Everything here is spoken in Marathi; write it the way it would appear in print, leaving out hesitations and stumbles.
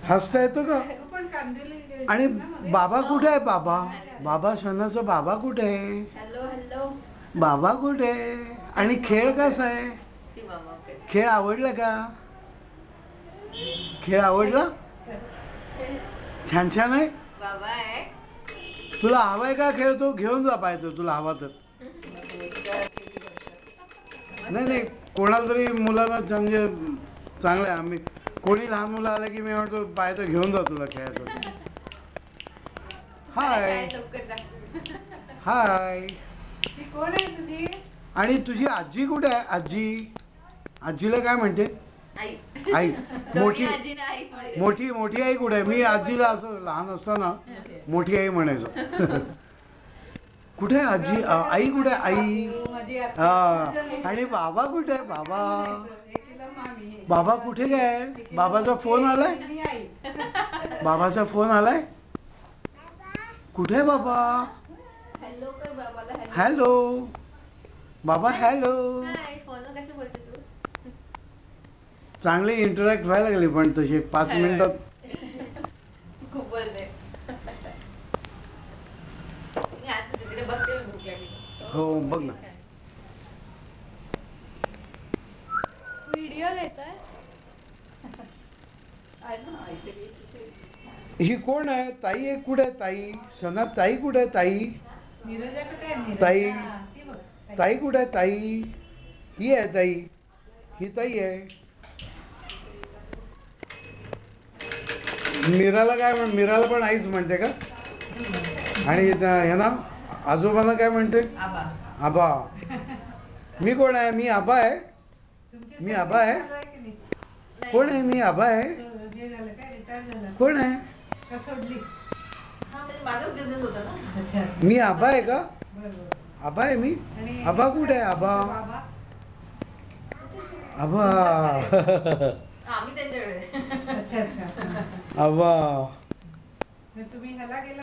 हसता येतो का? पण कांदिवली आणि बाबा कुठे आहे? बाबा बाबा शनाचा बाबा कुठे आहे? Hello hello. बाबा कुठे आहे? आणि खेळ कसा आहे? खेळ आवडला का? खेळ आवडला? छान छान आहे. बाबा आहे. तुला हवाय का खेळ? तो घेऊन जा पाहिजे तुला हवा तर. नाही नाही, कोणाला तरी मुलाला म्हणजे चांगलं आहे. आम्ही कोणी लहान मुलं आलं की मी म्हणतो पाहिजे घेऊन जा तुला खेळायचं. हाय हाय. ती कोण आहे तुझी? आणि तुझी आजी कुठे आहे? आजी, आजीला काय म्हणते? आई. आई. मोठी आजी ना आई पुढे. मोठी मोठी आई कुठे आहे? मी आजीला असं लहान असताना मोठी आई म्हणायचो. कुठे आहे आजी? आई कुठे आहे? आई. माझी हा. आणि बाबा कुठे आहे? बाबा मामी. बाबा कुठे काय? बाबाचा फोन आलाय? मी आई. बाबाचा फोन आलाय? कुठे आहे बाबा? हॅलो कर बाबाला. हॅलो बाबा. हॅलो. हाय. फोन कशी बोलते तू? चांगली इंटरॅक्ट व्हायला लागली पण तशी 5 मिनिटात. खूप बोलते. मी आता तिकडे बघते, भूक लागली. हो बघ ना. व्हिडिओ घेतोस? ही कोण आहे? ताई आहे. कुठे आहे ताई? सना ताई कुठे आहे? ताई नीरजा कुठे आहे? ताई. ती बघ. ताई कुठे आहे? ताई ही आहे. ताई ही ताई आहे. मीराला काय मीराला पण आईच म्हणते का? आणि ह्यांना आजोबांना काय म्हणते? आबा. आबा. मी कोण आहे? मी आबा आहे. मी आबा आहे. कोण आहे? मी आबा आहे. हे झालं काय? रिटायर झाला कोण आहे? का सोडली? हा म्हणजे माझाच बिझनेस होता ना. अच्छा. मी आबा आहे का? बरोबर. आबा आहे मी. आणि आबा कुठे आहे? आबा. बाबा. आबा. आम्ही त्यांच्याकडे. अच्छा अच्छा. आबा. तुम्ही ह्याला गेला